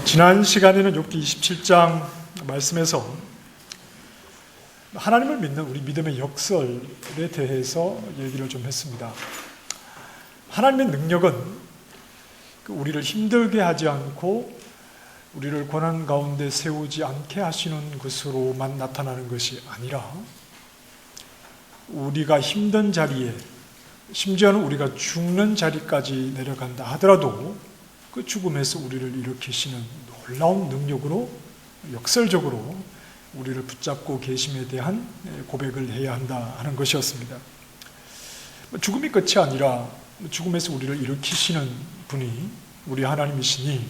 지난 시간에는 욥기 27장 말씀에서 하나님을 믿는 우리 믿음의 역설에 대해서 얘기를 좀 했습니다. 하나님의 능력은 우리를 힘들게 하지 않고 우리를 고난 가운데 세우지 않게 하시는 것으로만 나타나는 것이 아니라 우리가 힘든 자리에, 심지어는 우리가 죽는 자리까지 내려간다 하더라도 그 죽음에서 우리를 일으키시는 놀라운 능력으로 역설적으로 우리를 붙잡고 계심에 대한 고백을 해야 한다 하는 것이었습니다. 죽음이 끝이 아니라 죽음에서 우리를 일으키시는 분이 우리 하나님이시니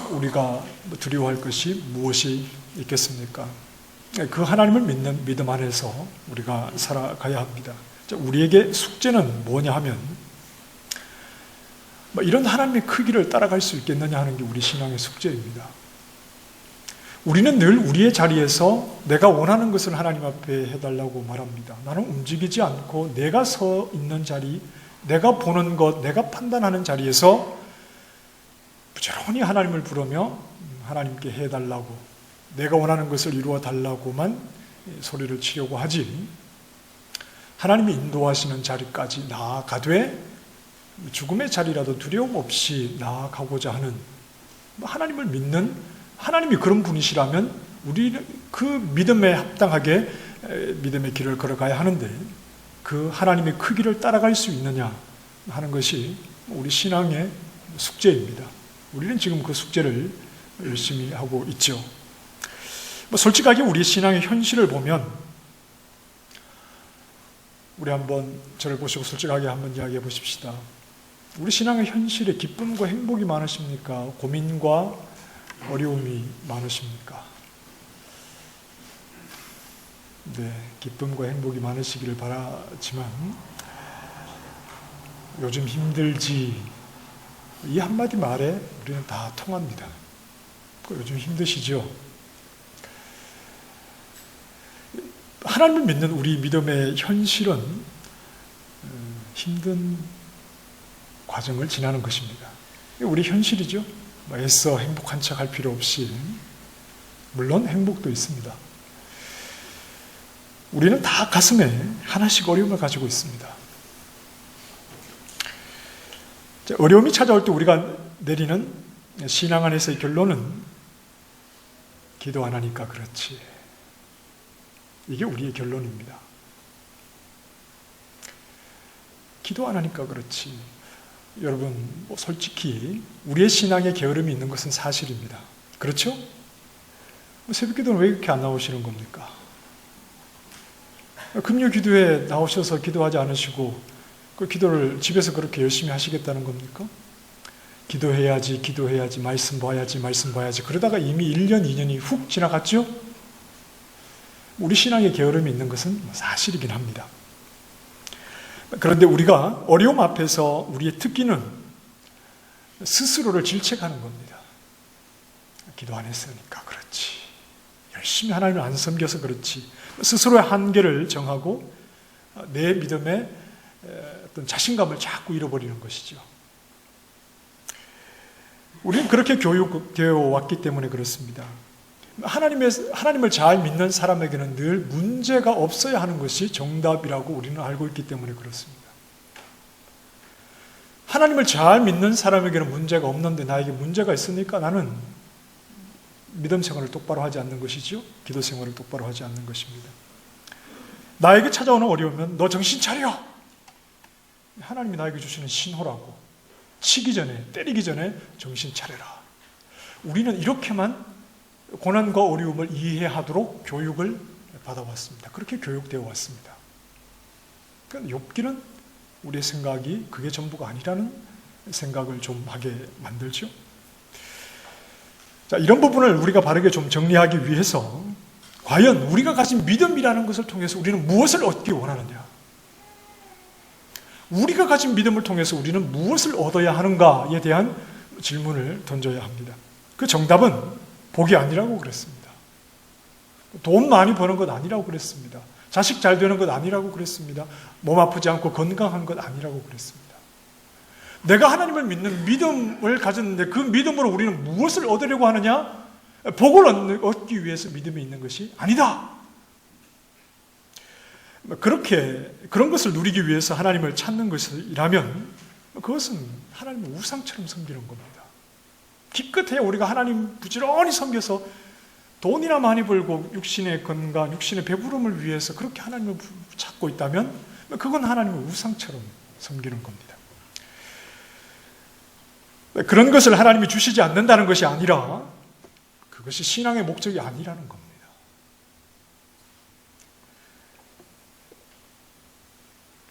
우리가 두려워할 것이 무엇이 있겠습니까? 그 하나님을 믿는 믿음 안에서 우리가 살아가야 합니다. 우리에게 숙제는 뭐냐 하면 이런 하나님의 크기를 따라갈 수 있겠느냐 하는 게 우리 신앙의 숙제입니다. 우리는 늘 우리의 자리에서 내가 원하는 것을 하나님 앞에 해달라고 말합니다. 나는 움직이지 않고 내가 서 있는 자리, 내가 보는 것, 내가 판단하는 자리에서 부지런히 하나님을 부르며 하나님께 해달라고, 내가 원하는 것을 이루어 달라고만 소리를 치려고 하지, 하나님이 인도하시는 자리까지 나아가되 죽음의 자리라도 두려움 없이 나아가고자 하는, 하나님을 믿는, 하나님이 그런 분이시라면 우리는 그 믿음에 합당하게 믿음의 길을 걸어가야 하는데 그 하나님의 크기를 따라갈 수 있느냐 하는 것이 우리 신앙의 숙제입니다. 우리는 지금 그 숙제를 열심히 하고 있죠. 솔직하게 우리 신앙의 현실을 보면, 우리 한번 저를 보시고 솔직하게 한번 이야기해 보십시다. 우리 신앙의 현실에 기쁨과 행복이 많으십니까? 고민과 어려움이 많으십니까? 네, 기쁨과 행복이 많으시기를 바라지만 요즘 힘들지, 이 한마디 말에 우리는 다 통합니다. 요즘 힘드시죠? 하나님을 믿는 우리 믿음의 현실은 힘든 과정을 지나는 것입니다. 우리 현실이죠. 애써 행복한 척 할 필요 없이, 물론 행복도 있습니다. 우리는 다 가슴에 하나씩 어려움을 가지고 있습니다. 어려움이 찾아올 때 우리가 내리는 신앙 안에서의 결론은 기도 안 하니까 그렇지. 이게 우리의 결론입니다. 기도 안 하니까 그렇지. 여러분, 솔직히 우리의 신앙에 게으름이 있는 것은 사실입니다. 그렇죠? 새벽 기도는 왜 이렇게 안 나오시는 겁니까? 금요 기도에 나오셔서 기도하지 않으시고 그 기도를 집에서 그렇게 열심히 하시겠다는 겁니까? 기도해야지, 말씀 봐야지 그러다가 이미 1년, 2년이 훅 지나갔죠? 우리 신앙에 게으름이 있는 것은 사실이긴 합니다. 그런데 우리가 어려움 앞에서 우리의 특기는 스스로를 질책하는 겁니다. 기도 안 했으니까 그렇지. 열심히 하나님을 안 섬겨서 그렇지. 스스로의 한계를 정하고 내 믿음의 어떤 자신감을 자꾸 잃어버리는 것이죠. 우리는 그렇게 교육되어 왔기 때문에 그렇습니다. 하나님을 잘 믿는 사람에게는 늘 문제가 없어야 하는 것이 정답이라고 우리는 알고 있기 때문에 그렇습니다. 하나님을 잘 믿는 사람에게는 문제가 없는데 나에게 문제가 있으니까 나는 믿음 생활을 똑바로 하지 않는 것이죠. 기도 생활을 똑바로 하지 않는 것입니다. 나에게 찾아오는 어려우면 너 정신 차려! 하나님이 나에게 주시는 신호라고. 치기 전에, 때리기 전에 정신 차려라. 우리는 이렇게만 고난과 어려움을 이해하도록 교육을 받아왔습니다. 그렇게 교육되어 왔습니다. 그러니까 욥기는 우리의 생각이 그게 전부가 아니라는 생각을 좀 하게 만들죠. 자, 이런 부분을 우리가 바르게 좀 정리하기 위해서 과연 우리가 가진 믿음이라는 것을 통해서 우리는 무엇을 얻기 원하느냐? 우리가 가진 믿음을 통해서 우리는 무엇을 얻어야 하는가에 대한 질문을 던져야 합니다. 그 정답은 복이 아니라고 그랬습니다. 돈 많이 버는 것 아니라고 그랬습니다. 자식 잘 되는 것 아니라고 그랬습니다. 몸 아프지 않고 건강한 것 아니라고 그랬습니다. 내가 하나님을 믿는 믿음을 가졌는데 그 믿음으로 우리는 무엇을 얻으려고 하느냐? 복을 얻기 위해서 믿음이 있는 것이 아니다. 그런 것을 누리기 위해서 하나님을 찾는 것이라면 그것은 하나님을 우상처럼 섬기는 겁니다. 기껏해야 우리가 하나님 부지런히 섬겨서 돈이나 많이 벌고 육신의 건강, 육신의 배부름을 위해서 그렇게 하나님을 찾고 있다면 그건 하나님을 우상처럼 섬기는 겁니다. 그런 것을 하나님이 주시지 않는다는 것이 아니라 그것이 신앙의 목적이 아니라는 겁니다.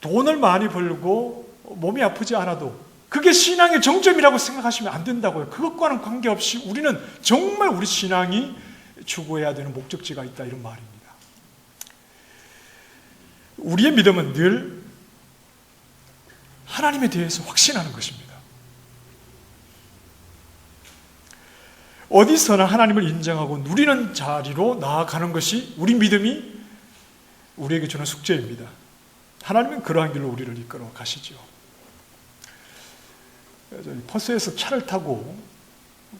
돈을 많이 벌고 몸이 아프지 않아도 그게 신앙의 정점이라고 생각하시면 안 된다고요. 그것과는 관계없이 우리는 정말 우리 신앙이 추구해야 되는 목적지가 있다, 이런 말입니다. 우리의 믿음은 늘 하나님에 대해서 확신하는 것입니다. 어디서나 하나님을 인정하고 누리는 자리로 나아가는 것이 우리 믿음이 우리에게 주는 숙제입니다. 하나님은 그러한 길로 우리를 이끌어 가시죠. 퍼스에서 차를 타고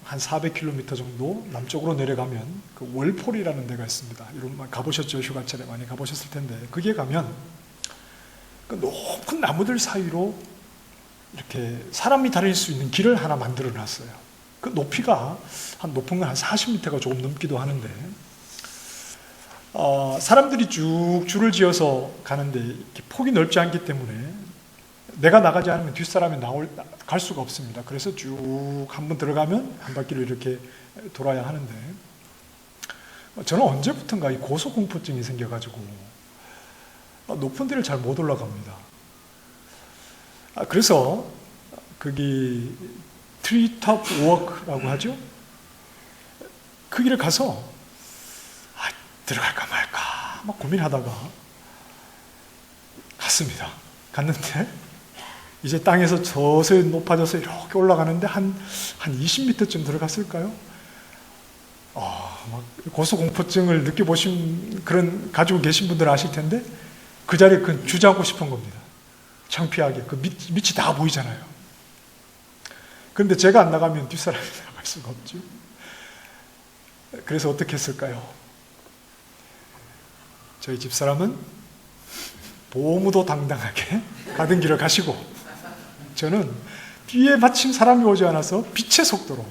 한 400km 정도 남쪽으로 내려가면 그 월폴이라는 데가 있습니다. 여러분 가보셨죠? 휴가철에 많이 가보셨을 텐데 거기에 가면 그 높은 나무들 사이로 이렇게 사람이 다닐 수 있는 길을 하나 만들어 놨어요. 그 높이가 한 높은 건 한 40m가 조금 넘기도 하는데 사람들이 쭉 줄을 지어서 가는데 이렇게 폭이 넓지 않기 때문에 내가 나가지 않으면 뒷사람이 갈 수가 없습니다. 그래서 쭉 한번 들어가면 한 바퀴를 이렇게 돌아야 하는데 저는 언제부턴가 이 고소공포증이 생겨가지고 높은 데를 잘 못 올라갑니다. 그래서 거기 트리톱 워크라고 하죠. 그 길을 가서 들어갈까 말까 막 고민하다가 갔습니다. 갔는데 이제 땅에서 서서히 높아져서 이렇게 올라가는데 한 20m쯤 들어갔을까요? 막 고소공포증을 느껴보신 가지고 계신 분들은 아실 텐데 그 자리에 주저앉고 싶은 겁니다. 창피하게 그 밑이 다 보이잖아요. 그런데 제가 안 나가면 뒷사람이 나갈 수가 없죠. 그래서 어떻게 했을까요? 저희 집사람은 보무도 당당하게 가던 길을 가시고 저는 뒤에 마침 사람이 오지 않아서 빛의 속도로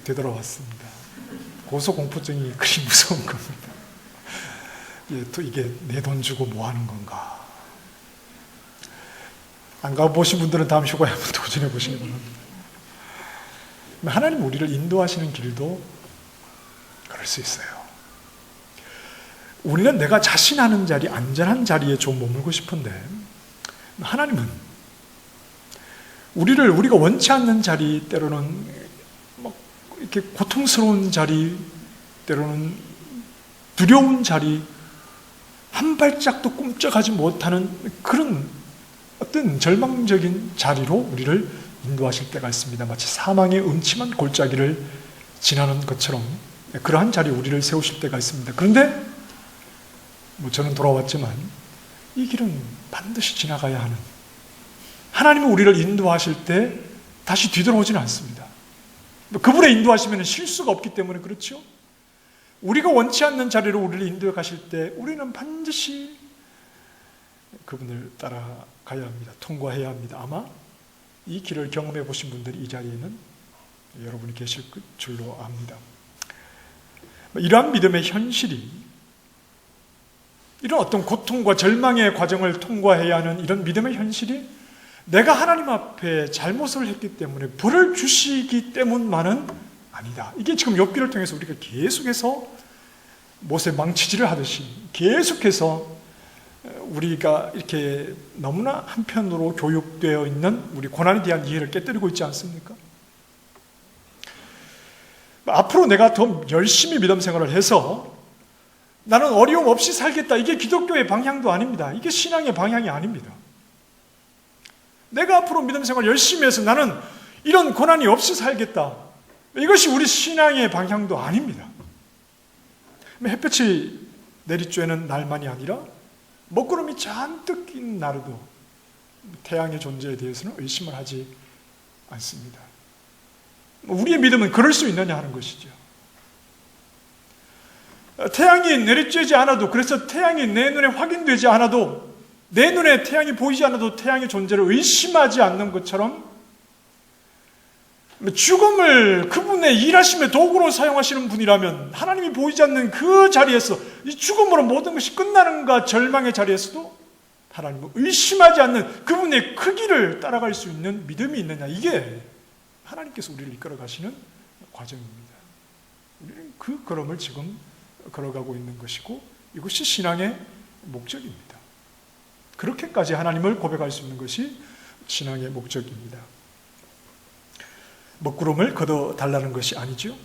되돌아왔습니다. 고소공포증이 그리 무서운 겁니다. 또 이게 내 돈 주고 뭐 하는 건가. 안 가보신 분들은 다음 휴가에 한번 도전해 보시기 바랍니다. 하나님 우리를 인도하시는 길도 그럴 수 있어요. 우리는 내가 자신하는 자리, 안전한 자리에 좀 머물고 싶은데 하나님은 우리가 원치 않는 자리, 때로는 막 이렇게 고통스러운 자리, 때로는 두려운 자리, 한 발짝도 꿈쩍하지 못하는 그런 어떤 절망적인 자리로 우리를 인도하실 때가 있습니다. 마치 사망의 음침한 골짜기를 지나는 것처럼 그러한 자리에 우리를 세우실 때가 있습니다. 그런데 저는 돌아왔지만 이 길은 반드시 지나가야 하는, 하나님은 우리를 인도하실 때 다시 뒤돌아오지는 않습니다. 그분의 인도하시면 실수가 없기 때문에 그렇죠. 우리가 원치 않는 자리로 우리를 인도해 가실 때 우리는 반드시 그분을 따라가야 합니다. 통과해야 합니다. 아마 이 길을 경험해 보신 분들이 이 자리에는 여러분이 계실 줄로 압니다. 이러한 믿음의 현실이, 이런 어떤 고통과 절망의 과정을 통과해야 하는 이런 믿음의 현실이 내가 하나님 앞에 잘못을 했기 때문에 벌을 주시기 때문만은 아니다. 이게 지금 욥기를 통해서 우리가 계속해서 못에 망치질을 하듯이 계속해서 우리가 이렇게 너무나 한편으로 교육되어 있는 우리 고난에 대한 이해를 깨뜨리고 있지 않습니까? 앞으로 내가 더 열심히 믿음 생활을 해서 나는 어려움 없이 살겠다. 이게 기독교의 방향도 아닙니다. 이게 신앙의 방향이 아닙니다. 내가 앞으로 믿음 생활을 열심히 해서 나는 이런 고난이 없이 살겠다. 이것이 우리 신앙의 방향도 아닙니다. 햇볕이 내리쬐는 날만이 아니라 먹구름이 잔뜩 낀 날에도 태양의 존재에 대해서는 의심을 하지 않습니다. 우리의 믿음은 그럴 수 있느냐 하는 것이죠. 태양이 내리쬐지 않아도, 그래서 태양이 내 눈에 확인되지 않아도, 내 눈에 태양이 보이지 않아도 태양의 존재를 의심하지 않는 것처럼 죽음을 그분의 일하심의 도구로 사용하시는 분이라면 하나님이 보이지 않는 그 자리에서 이 죽음으로 모든 것이 끝나는가 절망의 자리에서도 하나님을 의심하지 않는 그분의 크기를 따라갈 수 있는 믿음이 있느냐, 이게 하나님께서 우리를 이끌어 가시는 과정입니다. 우리는 그 걸음을 지금 걸어가고 있는 것이고 이것이 신앙의 목적입니다. 그렇게까지 하나님을 고백할 수 있는 것이 신앙의 목적입니다. 먹구름을 걷어달라는 것이 아니죠.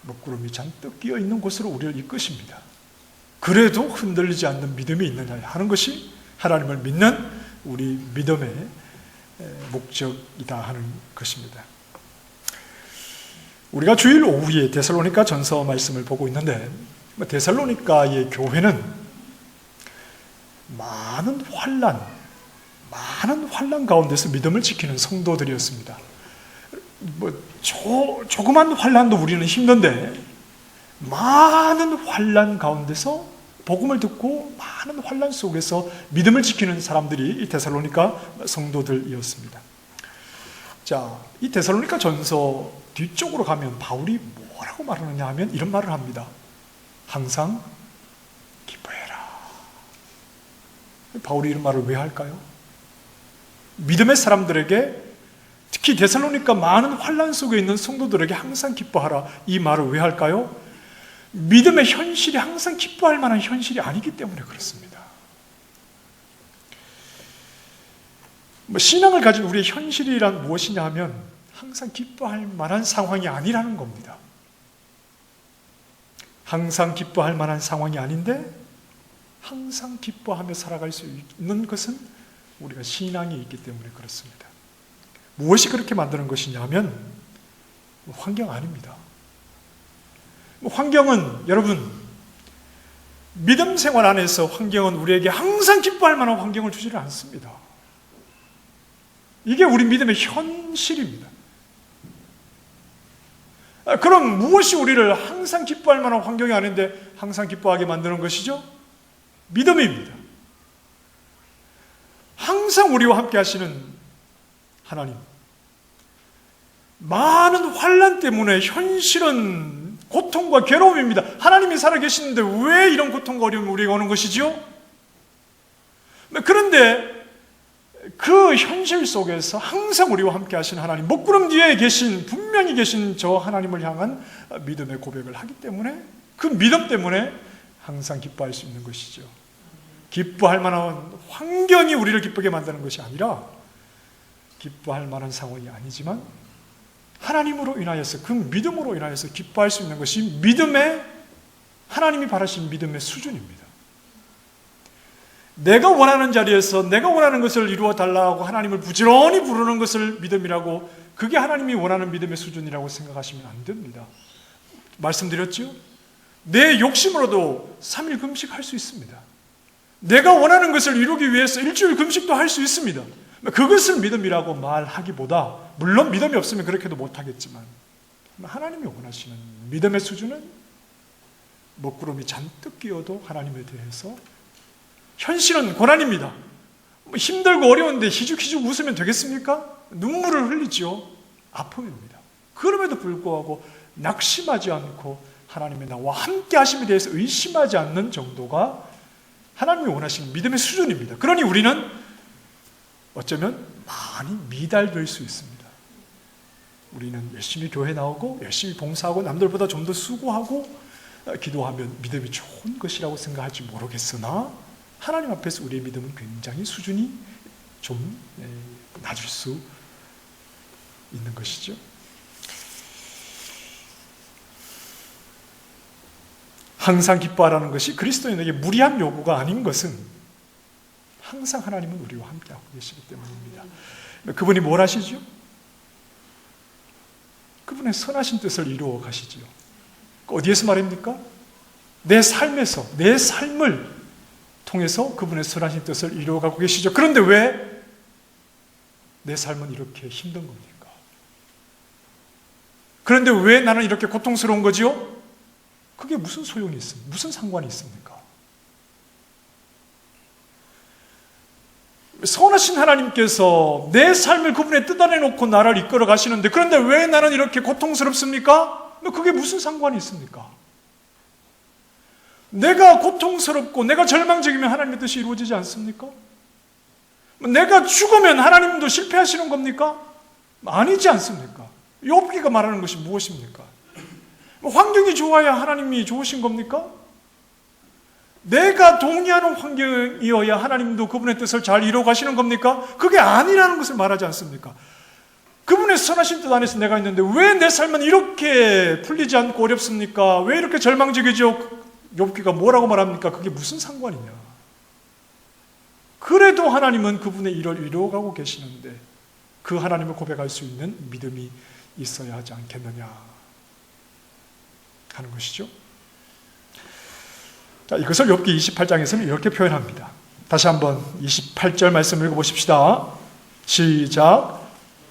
먹구름이 잔뜩 끼어 있는 곳으로 우리를 이끄십니다. 그래도 흔들리지 않는 믿음이 있느냐 하는 것이 하나님을 믿는 우리 믿음의 목적이다 하는 것입니다. 우리가 주일 오후에 데살로니가 전서 말씀을 보고 있는데, 데살로니가의 교회는 많은 환난 가운데서 믿음을 지키는 성도들이었습니다. 조그만 환난도 우리는 힘든데 많은 환난 가운데서 복음을 듣고 많은 환난 속에서 믿음을 지키는 사람들이 이 데살로니가 성도들이었습니다. 자, 이 데살로니가 전서 뒤쪽으로 가면 바울이 뭐라고 말하느냐 하면 이런 말을 합니다. 항상 기뻐해라. 바울이 이런 말을 왜 할까요? 믿음의 사람들에게, 특히 데살로니가 많은 환난 속에 있는 성도들에게 항상 기뻐하라, 이 말을 왜 할까요? 믿음의 현실이 항상 기뻐할 만한 현실이 아니기 때문에 그렇습니다. 신앙을 가진 우리의 현실이란 무엇이냐 하면 항상 기뻐할 만한 상황이 아니라는 겁니다. 항상 기뻐할 만한 상황이 아닌데 항상 기뻐하며 살아갈 수 있는 것은 우리가 신앙이 있기 때문에 그렇습니다. 무엇이 그렇게 만드는 것이냐 하면 환경 아닙니다. 환경은, 여러분, 믿음 생활 안에서 환경은 우리에게 항상 기뻐할 만한 환경을 주지를 않습니다. 이게 우리 믿음의 현실입니다. 그럼 무엇이 우리를 항상 기뻐할 만한 환경이 아닌데 항상 기뻐하게 만드는 것이죠? 믿음입니다. 항상 우리와 함께 하시는 하나님, 많은 환난 때문에 현실은 고통과 괴로움입니다. 하나님이 살아계시는데 왜 이런 고통과 어려움이 우리에게 오는 것이죠? 그런데 그 현실 속에서 항상 우리와 함께 하신 하나님, 먹구름 뒤에 계신, 분명히 계신 저 하나님을 향한 믿음의 고백을 하기 때문에, 그 믿음 때문에 항상 기뻐할 수 있는 것이죠. 기뻐할 만한 환경이 우리를 기쁘게 만드는 것이 아니라 기뻐할 만한 상황이 아니지만 하나님으로 인하여서, 그 믿음으로 인하여서 기뻐할 수 있는 것이 믿음의, 하나님이 바라신 믿음의 수준입니다. 내가 원하는 자리에서 내가 원하는 것을 이루어 달라고 하나님을 부지런히 부르는 것을 믿음이라고, 그게 하나님이 원하는 믿음의 수준이라고 생각하시면 안 됩니다. 말씀드렸죠? 내 욕심으로도 3일 금식할 수 있습니다. 내가 원하는 것을 이루기 위해서 일주일 금식도 할 수 있습니다. 그것을 믿음이라고 말하기보다, 물론 믿음이 없으면 그렇게도 못하겠지만, 하나님이 원하시는 믿음의 수준은 먹구름이 잔뜩 끼어도 하나님에 대해서, 현실은 고난입니다. 힘들고 어려운데 희죽희죽 웃으면 되겠습니까? 눈물을 흘리죠. 아픔입니다. 그럼에도 불구하고 낙심하지 않고 하나님의 나와 함께 하심에 대해서 의심하지 않는 정도가 하나님이 원하시는 믿음의 수준입니다. 그러니 우리는 어쩌면 많이 미달될 수 있습니다. 우리는 열심히 교회 나오고 열심히 봉사하고 남들보다 좀 더 수고하고 기도하면 믿음이 좋은 것이라고 생각할지 모르겠으나 하나님 앞에서 우리의 믿음은 굉장히 수준이 좀 낮을 수 있는 것이죠. 항상 기뻐하라는 것이 그리스도인에게 무리한 요구가 아닌 것은 항상 하나님은 우리와 함께하고 계시기 때문입니다. 그분이 뭘 하시죠? 그분의 선하신 뜻을 이루어 가시지요. 어디에서 말입니까? 내 삶에서, 내 삶을 통해서 그분의 선하신 뜻을 이루어가고 계시죠. 그런데 왜 내 삶은 이렇게 힘든 겁니까? 그런데 왜 나는 이렇게 고통스러운 거지요? 그게 무슨 소용이 있습니까? 무슨 상관이 있습니까? 선하신 하나님께서 내 삶을 그분의 뜻 안에 놓고 나를 이끌어 가시는데, 그런데 왜 나는 이렇게 고통스럽습니까? 그게 무슨 상관이 있습니까? 내가 고통스럽고 내가 절망적이면 하나님의 뜻이 이루어지지 않습니까? 내가 죽으면 하나님도 실패하시는 겁니까? 아니지 않습니까? 욥기가 말하는 것이 무엇입니까? 환경이 좋아야 하나님이 좋으신 겁니까? 내가 동의하는 환경이어야 하나님도 그분의 뜻을 잘 이루어 가시는 겁니까? 그게 아니라는 것을 말하지 않습니까? 그분의 선하신 뜻 안에서 내가 있는데 왜 내 삶은 이렇게 풀리지 않고 어렵습니까? 왜 이렇게 절망적이죠? 욥기가 뭐라고 말합니까? 그게 무슨 상관이냐? 그래도 하나님은 그분의 일을 이루어가고 계시는데 그 하나님을 고백할 수 있는 믿음이 있어야 하지 않겠느냐 하는 것이죠. 자, 이것을 욥기 28장에서는 이렇게 표현합니다. 다시 한번 28절 말씀 읽어보십시다. 시작.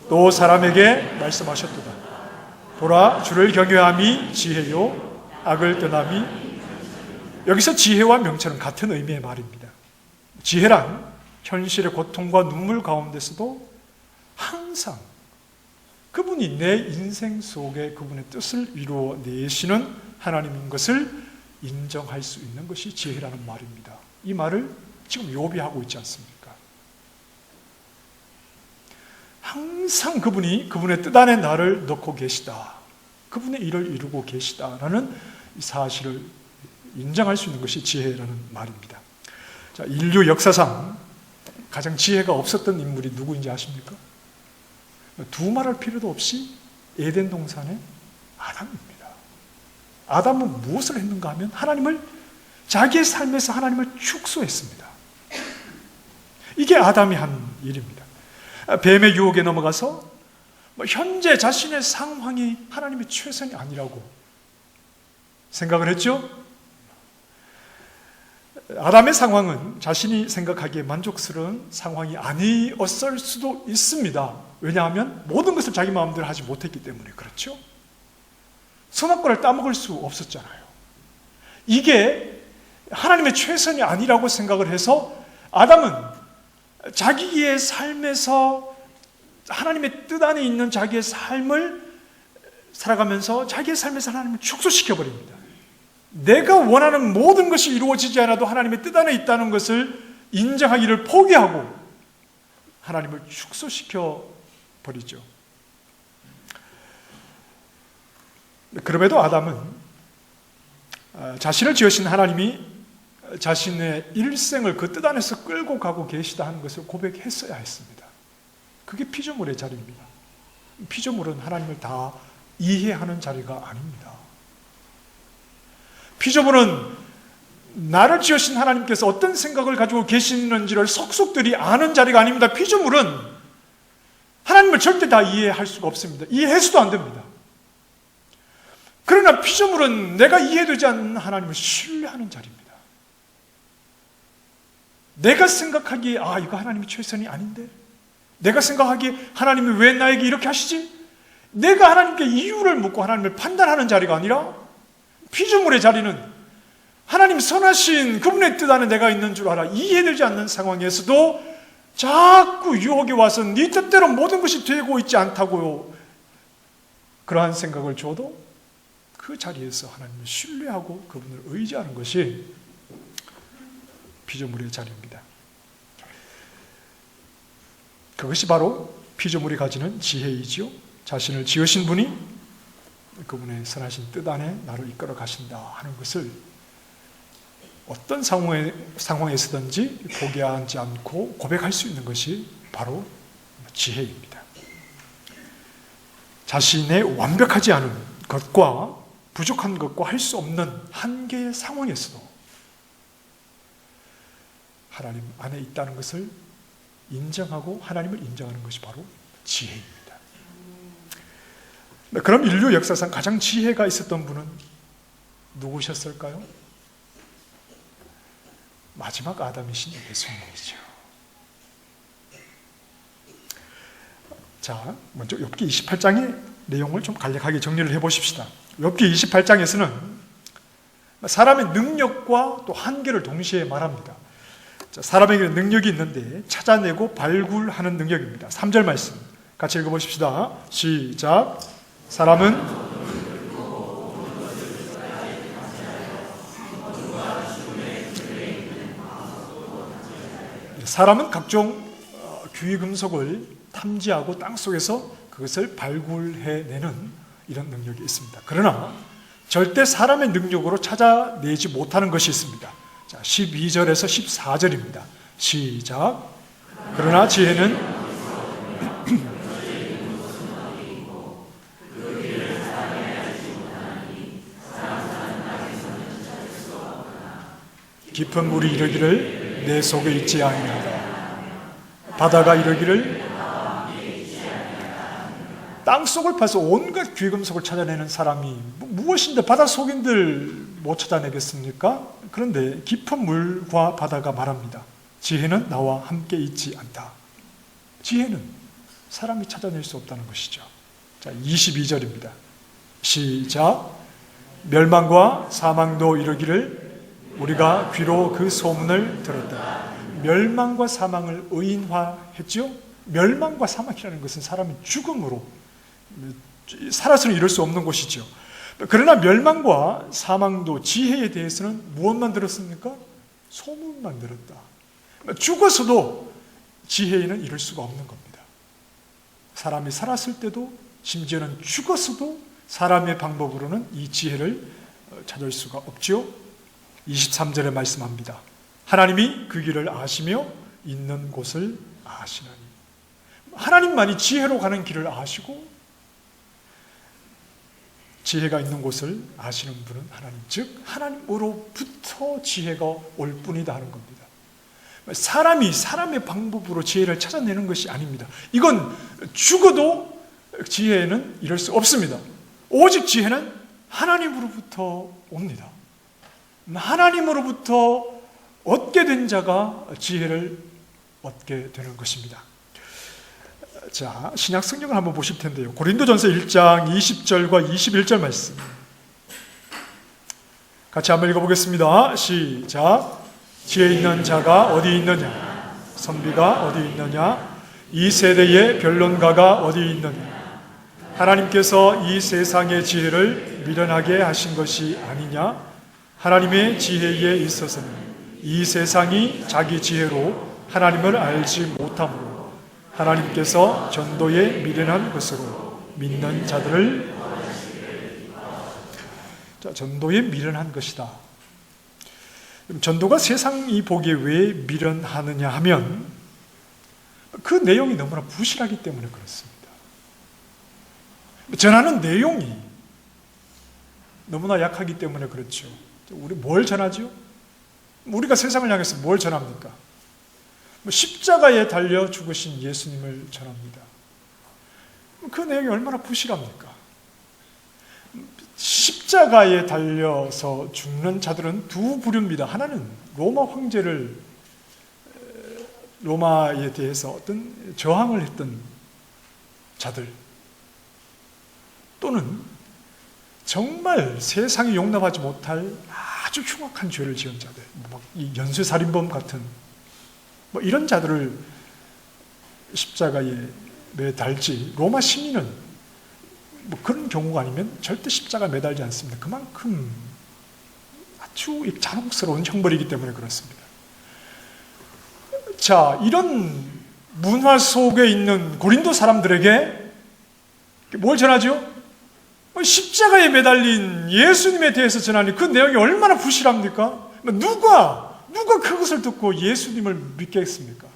또 사람에게 말씀하셨도다. 보라, 주를 경외함이 지혜요 악을 떠남이. 여기서 지혜와 명철은 같은 의미의 말입니다. 지혜란 현실의 고통과 눈물 가운데서도 항상 그분이 내 인생 속에 그분의 뜻을 이루어내시는 하나님인 것을 인정할 수 있는 것이 지혜라는 말입니다. 이 말을 지금 욥이 하고 있지 않습니까? 항상 그분이 그분의 뜻 안에 나를 넣고 계시다. 그분의 일을 이루고 계시다라는 사실을 인정할 수 있는 것이 지혜라는 말입니다. 자, 인류 역사상 가장 지혜가 없었던 인물이 누구인지 아십니까? 두말할 필요도 없이 에덴 동산의 아담입니다. 아담은 무엇을 했는가 하면 자기의 삶에서 하나님을 축소했습니다. 이게 아담이 한 일입니다. 뱀의 유혹에 넘어가서 현재 자신의 상황이 하나님의 최선이 아니라고 생각을 했죠. 아담의 상황은 자신이 생각하기에 만족스러운 상황이 아니었을 수도 있습니다. 왜냐하면 모든 것을 자기 마음대로 하지 못했기 때문에 그렇죠. 선악과를 따먹을 수 없었잖아요. 이게 하나님의 최선이 아니라고 생각을 해서 아담은 자기의 삶에서 하나님의 뜻 안에 있는 자기의 삶을 살아가면서 자기의 삶에서 하나님을 축소시켜버립니다. 내가 원하는 모든 것이 이루어지지 않아도 하나님의 뜻 안에 있다는 것을 인정하기를 포기하고 하나님을 축소시켜 버리죠. 그럼에도 아담은 자신을 지으신 하나님이 자신의 일생을 그 뜻 안에서 끌고 가고 계시다 하는 것을 고백했어야 했습니다. 그게 피조물의 자리입니다. 피조물은 하나님을 다 이해하는 자리가 아닙니다. 피조물은 나를 지으신 하나님께서 어떤 생각을 가지고 계시는지를 속속들이 아는 자리가 아닙니다. 피조물은 하나님을 절대 다 이해할 수가 없습니다. 이해해서도 안 됩니다. 그러나 피조물은 내가 이해되지 않는 하나님을 신뢰하는 자리입니다. 내가 생각하기에 이거 하나님이 최선이 아닌데, 내가 생각하기에 하나님이 왜 나에게 이렇게 하시지? 내가 하나님께 이유를 묻고 하나님을 판단하는 자리가 아니라 피조물의 자리는 하나님 선하신 그분의 뜻 안에 내가 있는 줄 알아 이해되지 않는 상황에서도 자꾸 유혹이 와서 네 뜻대로 모든 것이 되고 있지 않다고 그러한 생각을 줘도 그 자리에서 하나님을 신뢰하고 그분을 의지하는 것이 피조물의 자리입니다. 그것이 바로 피조물이 가지는 지혜이지요. 자신을 지으신 분이 그분의 선하신 뜻 안에 나를 이끌어 가신다 하는 것을 어떤 상황에서든지 포기하지 않고 고백할 수 있는 것이 바로 지혜입니다. 자신의 완벽하지 않은 것과 부족한 것과 할 수 없는 한계의 상황에서도 하나님 안에 있다는 것을 인정하고 하나님을 인정하는 것이 바로 지혜입니다. 그럼 인류 역사상 가장 지혜가 있었던 분은 누구셨을까요? 마지막 아담이신 예수님이죠. 자, 먼저 욥기 28장의 내용을 좀 간략하게 정리를 해보십시다. 욥기 28장에서는 사람의 능력과 또 한계를 동시에 말합니다. 자, 사람에게는 능력이 있는데 찾아내고 발굴하는 능력입니다. 3절 말씀 같이 읽어보십시다. 시작. 사람은 각종 귀금속을 탐지하고 땅속에서 그것을 발굴해내는 이런 능력이 있습니다. 그러나 절대 사람의 능력으로 찾아내지 못하는 것이 있습니다. 자, 12절에서 14절입니다. 시작. 그러나 지혜는 깊은 물이 이르기를 내 속에 있지 아니하다. 바다가 이르기를 땅속을 파서 온갖 귀금속을 찾아내는 사람이 무엇인데 바닷속인들 못 찾아내겠습니까? 그런데 깊은 물과 바다가 말합니다. 지혜는 나와 함께 있지 않다. 지혜는 사람이 찾아낼 수 없다는 것이죠. 자, 22절입니다. 시작. 멸망과 사망도 이르기를 우리가 귀로 그 소문을 들었다. 멸망과 사망을 의인화했죠. 멸망과 사망이라는 것은 사람이 죽음으로 살아서는 이룰 수 없는 것이죠. 그러나 멸망과 사망도 지혜에 대해서는 무엇만 들었습니까? 소문만 들었다. 죽어서도 지혜에는 이룰 수가 없는 겁니다. 사람이 살았을 때도 심지어는 죽었어도 사람의 방법으로는 이 지혜를 찾을 수가 없지요. 23절에 말씀합니다. 하나님이 그 길을 아시며 있는 곳을 아시나니. 하나님만이 지혜로 가는 길을 아시고 지혜가 있는 곳을 아시는 분은 하나님, 즉 하나님으로부터 지혜가 올 뿐이다 하는 겁니다. 사람이 사람의 방법으로 지혜를 찾아내는 것이 아닙니다. 이건 죽어도 지혜는 이럴 수 없습니다. 오직 지혜는 하나님으로부터 옵니다. 하나님으로부터 얻게 된 자가 지혜를 얻게 되는 것입니다. 자, 신약 성경을 한번 보실 텐데요. 고린도전서 1장 20절과 21절 말씀 같이 한번 읽어보겠습니다. 시작. 지혜 있는 자가 어디 있느냐? 선비가 어디 있느냐? 이 세대의 변론가가 어디 있느냐? 하나님께서 이 세상의 지혜를 미련하게 하신 것이 아니냐? 하나님의 지혜에 있어서는 이 세상이 자기 지혜로 하나님을 알지 못하므로 하나님께서 전도에 미련한 것으로 믿는 자들을 전도에 미련한 것이다. 전도가 세상이 보기에 왜 미련하느냐 하면 그 내용이 너무나 부실하기 때문에 그렇습니다. 전하는 내용이 너무나 약하기 때문에 그렇죠. 우리 뭘 전하죠? 우리가 세상을 향해서 뭘 전합니까? 십자가에 달려 죽으신 예수님을 전합니다. 그 내용이 얼마나 부실합니까? 십자가에 달려서 죽는 자들은 두 부류입니다. 하나는 로마에 대해서 어떤 저항을 했던 자들, 또는 정말 세상이 용납하지 못할 아주 흉악한 죄를 지은 자들, 이 연쇄살인범 같은 이런 자들을 십자가에 매달지, 로마 시민은 그런 경우가 아니면 절대 십자가에 매달지 않습니다. 그만큼 아주 잔혹스러운 형벌이기 때문에 그렇습니다. 자, 이런 문화 속에 있는 고린도 사람들에게 뭘 전하죠? 십자가에 매달린 예수님에 대해서 전하니 그 내용이 얼마나 부실합니까? 누가 그것을 듣고 예수님을 믿겠습니까?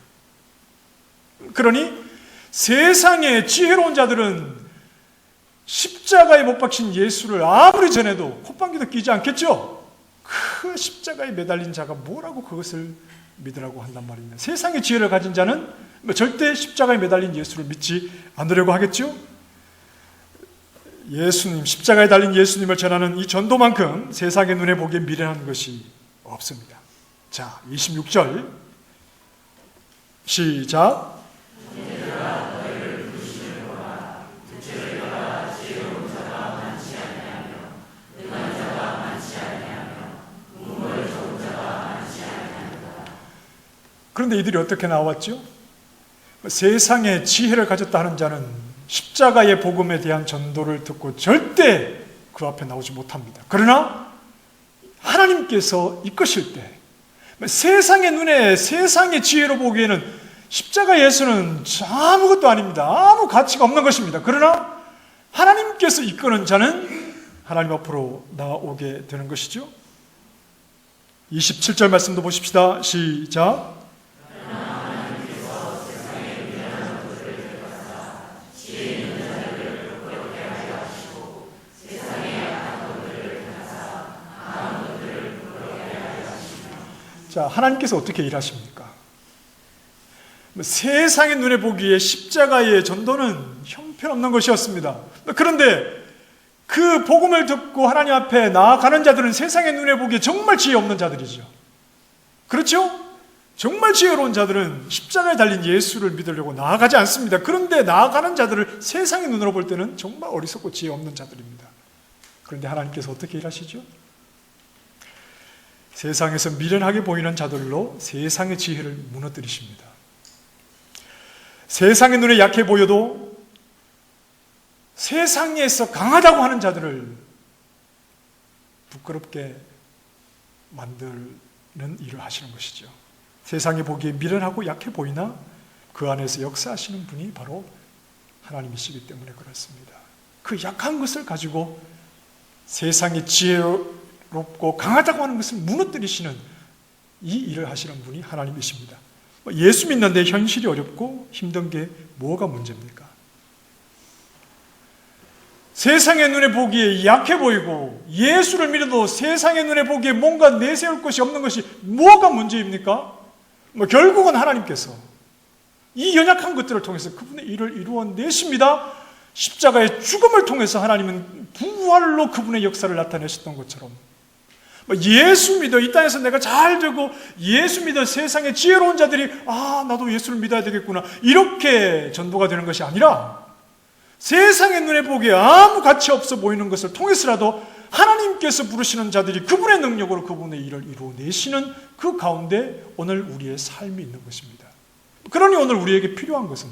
그러니 세상의 지혜로운 자들은 십자가에 못 박힌 예수를 아무리 전해도 콧방귀도 끼지 않겠죠? 그 십자가에 매달린 자가 뭐라고 그것을 믿으라고 한단 말입니다. 세상의 지혜를 가진 자는 절대 십자가에 매달린 예수를 믿지 않으려고 하겠죠? 예수님, 십자가에 달린 예수님을 전하는 이 전도만큼 세상의 눈에 보기에 미련한 것이 없습니다. 자, 26절 시작. 그런데 이들이 어떻게 나왔죠? 세상에 지혜를 가졌다 하는 자는 십자가의 복음에 대한 전도를 듣고 절대 그 앞에 나오지 못합니다. 그러나 하나님께서 이끄실 때 세상의 눈에 세상의 지혜로 보기에는 십자가 예수는 아무것도 아닙니다. 아무 가치가 없는 것입니다. 그러나 하나님께서 이끄는 자는 하나님 앞으로 나오게 되는 것이죠. 27절 말씀도 보십시다. 시작. 자, 하나님께서 어떻게 일하십니까? 세상의 눈에 보기에 십자가의 전도는 형편없는 것이었습니다. 그런데 그 복음을 듣고 하나님 앞에 나아가는 자들은 세상의 눈에 보기에 정말 지혜 없는 자들이죠. 그렇죠? 정말 지혜로운 자들은 십자가에 달린 예수를 믿으려고 나아가지 않습니다. 그런데 나아가는 자들을 세상의 눈으로 볼 때는 정말 어리석고 지혜 없는 자들입니다. 그런데 하나님께서 어떻게 일하시죠? 세상에서 미련하게 보이는 자들로 세상의 지혜를 무너뜨리십니다. 세상의 눈에 약해 보여도 세상에서 강하다고 하는 자들을 부끄럽게 만드는 일을 하시는 것이죠. 세상에 보기에 미련하고 약해 보이나 그 안에서 역사하시는 분이 바로 하나님이시기 때문에 그렇습니다. 그 약한 것을 가지고 세상의 지혜롭고 강하다고 하는 것을 무너뜨리시는 이 일을 하시는 분이 하나님이십니다. 예수 믿는데 현실이 어렵고 힘든 게 뭐가 문제입니까? 세상의 눈에 보기에 약해 보이고 예수를 믿어도 세상의 눈에 보기에 뭔가 내세울 것이 없는 것이 뭐가 문제입니까? 결국은 하나님께서 이 연약한 것들을 통해서 그분의 일을 이루어내십니다. 십자가의 죽음을 통해서 하나님은 부활로 그분의 역사를 나타내셨던 것처럼 예수 믿어 이 땅에서 내가 잘 되고 예수 믿어 세상의 지혜로운 자들이 나도 예수를 믿어야 되겠구나 이렇게 전도가 되는 것이 아니라 세상의 눈에 보기에 아무 가치 없어 보이는 것을 통해서라도 하나님께서 부르시는 자들이 그분의 능력으로 그분의 일을 이루어내시는 그 가운데 오늘 우리의 삶이 있는 것입니다. 그러니 오늘 우리에게 필요한 것은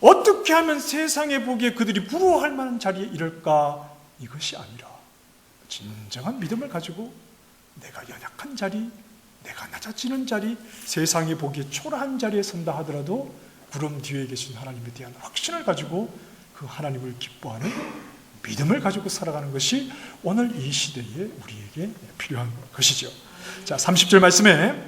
어떻게 하면 세상에 보기에 그들이 부러워할 만한 자리에 이를까 이것이 아니라 진정한 믿음을 가지고 내가 연약한 자리, 내가 낮아지는 자리, 세상에 보기에 초라한 자리에 선다 하더라도 구름 뒤에 계신 하나님에 대한 확신을 가지고 그 하나님을 기뻐하는 믿음을 가지고 살아가는 것이 오늘 이 시대에 우리에게 필요한 것이죠. 자, 30절 말씀에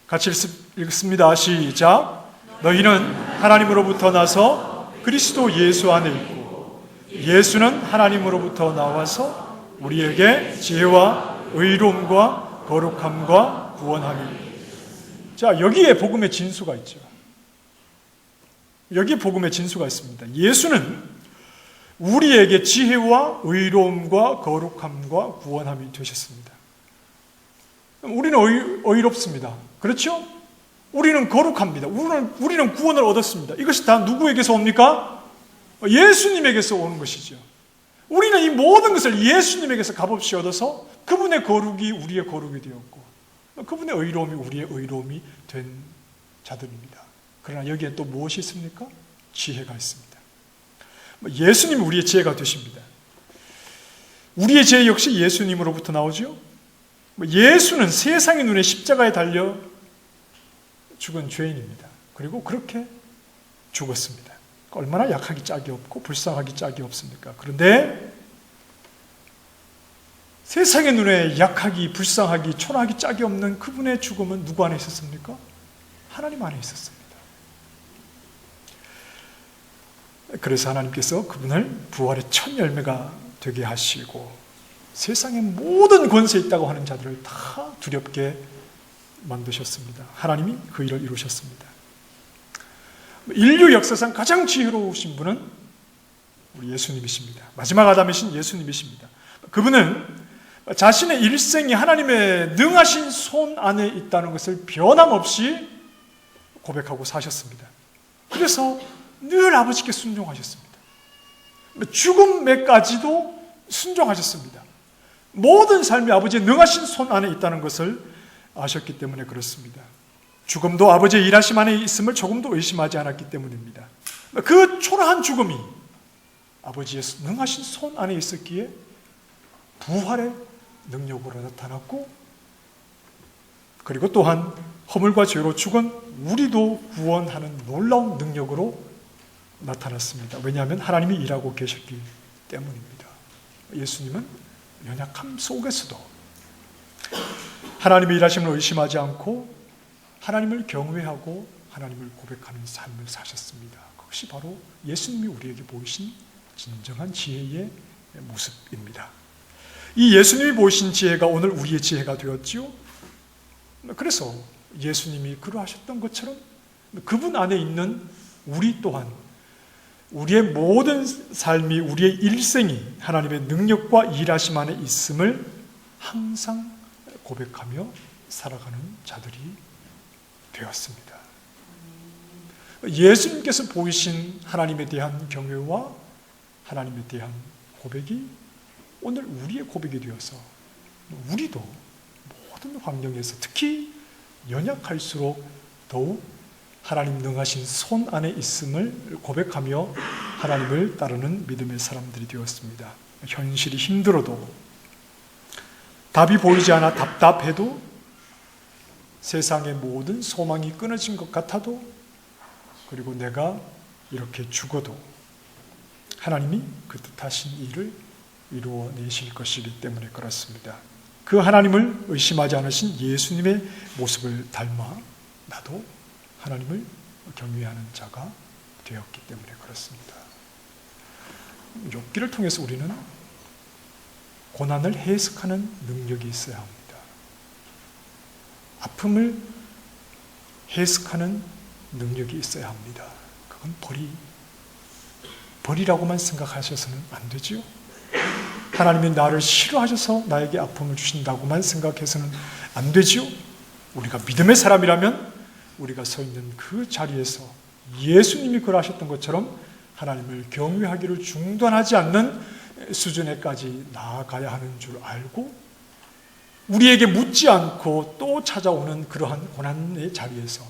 같이 읽습니다. 시작. 너희는 하나님으로부터 나서 그리스도 예수 안에 있고 예수는 하나님으로부터 나와서 우리에게 지혜와 의로움과 거룩함과 구원함이. 자, 여기에 복음의 진수가 있죠. 여기에 복음의 진수가 있습니다. 예수는 우리에게 지혜와 의로움과 거룩함과 구원함이 되셨습니다. 우리는 의롭습니다. 그렇죠? 우리는 거룩합니다. 우리는 구원을 얻었습니다. 이것이 다 누구에게서 옵니까? 예수님에게서 오는 것이죠. 우리는 이 모든 것을 예수님에게서 값없이 얻어서 그분의 거룩이 우리의 거룩이 되었고 그분의 의로움이 우리의 의로움이 된 자들입니다. 그러나 여기에 또 무엇이 있습니까? 지혜가 있습니다. 예수님이 우리의 지혜가 되십니다. 우리의 지혜 역시 예수님으로부터 나오죠. 예수는 세상의 눈에 십자가에 달려 죽은 죄인입니다. 그리고 그렇게 죽었습니다. 얼마나 약하기 짝이 없고 불쌍하기 짝이 없습니까? 그런데 세상의 눈에 약하기, 불쌍하기, 초라하기 짝이 없는 그분의 죽음은 누구 안에 있었습니까? 하나님 안에 있었습니다. 그래서 하나님께서 그분을 부활의 첫 열매가 되게 하시고 세상의 모든 권세에 있다고 하는 자들을 다 두렵게 만드셨습니다. 하나님이 그 일을 이루셨습니다. 인류 역사상 가장 지혜로우신 분은 우리 예수님이십니다. 마지막 아담이신 예수님이십니다. 그분은 자신의 일생이 하나님의 능하신 손 안에 있다는 것을 변함없이 고백하고 사셨습니다. 그래서 늘 아버지께 순종하셨습니다. 죽음에까지도 순종하셨습니다. 모든 삶이 아버지의 능하신 손 안에 있다는 것을 아셨기 때문에 그렇습니다. 죽음도 아버지의 일하심 안에 있음을 조금도 의심하지 않았기 때문입니다. 그 초라한 죽음이 아버지의 능하신 손 안에 있었기에 부활의 능력으로 나타났고, 그리고 또한 허물과 죄로 죽은 우리도 구원하는 놀라운 능력으로 나타났습니다. 왜냐하면 하나님이 일하고 계셨기 때문입니다. 예수님은 연약함 속에서도 하나님의 일하심을 의심하지 않고 하나님을 경외하고 하나님을 고백하는 삶을 사셨습니다. 그것이 바로 예수님이 우리에게 보이신 진정한 지혜의 모습입니다. 이 예수님이 보이신 지혜가 오늘 우리의 지혜가 되었지요. 그래서 예수님이 그러하셨던 것처럼 그분 안에 있는 우리 또한 우리의 모든 삶이, 우리의 일생이 하나님의 능력과 일하심 안에 있음을 항상 고백하며 살아가는 자들이 되었습니다. 예수님께서 보이신 하나님에 대한 경외와 하나님에 대한 고백이 오늘 우리의 고백이 되어서 우리도 모든 환경에서 특히 연약할수록 더욱 하나님 능하신 손 안에 있음을 고백하며 하나님을 따르는 믿음의 사람들이 되었습니다. 현실이 힘들어도, 답이 보이지 않아 답답해도, 세상의 모든 소망이 끊어진 것 같아도, 그리고 내가 이렇게 죽어도 하나님이 그 뜻하신 일을 이루어내실 것이기 때문에 그렇습니다. 그 하나님을 의심하지 않으신 예수님의 모습을 닮아 나도 하나님을 경외하는 자가 되었기 때문에 그렇습니다. 욥기를 통해서 우리는 고난을 해석하는 능력이 있어야 합니다. 아픔을 해석하는 능력이 있어야 합니다. 그건 벌이라고만 생각하셔서는 안 되지요. 하나님이 나를 싫어하셔서 나에게 아픔을 주신다고만 생각해서는 안 되지요. 우리가 믿음의 사람이라면 우리가 서 있는 그 자리에서 예수님이 그러하셨던 것처럼 하나님을 경외하기를 중단하지 않는 수준에까지 나아가야 하는 줄 알고, 우리에게 묻지 않고 또 찾아오는 그러한 고난의 자리에서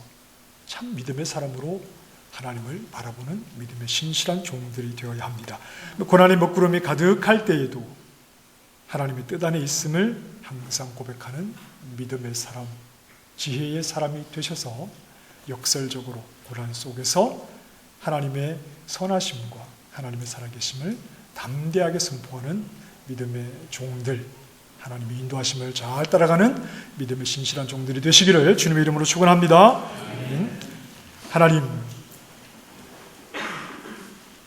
참 믿음의 사람으로 하나님을 바라보는 믿음의 신실한 종들이 되어야 합니다. 고난의 먹구름이 가득할 때에도 하나님의 뜻 안에 있음을 항상 고백하는 믿음의 사람, 지혜의 사람이 되셔서 역설적으로 고난 속에서 하나님의 선하심과 하나님의 살아계심을 담대하게 선포하는 믿음의 종들, 하나님의 인도하심을 잘 따라가는 믿음의 신실한 종들이 되시기를 주님의 이름으로 축원합니다. 하나님,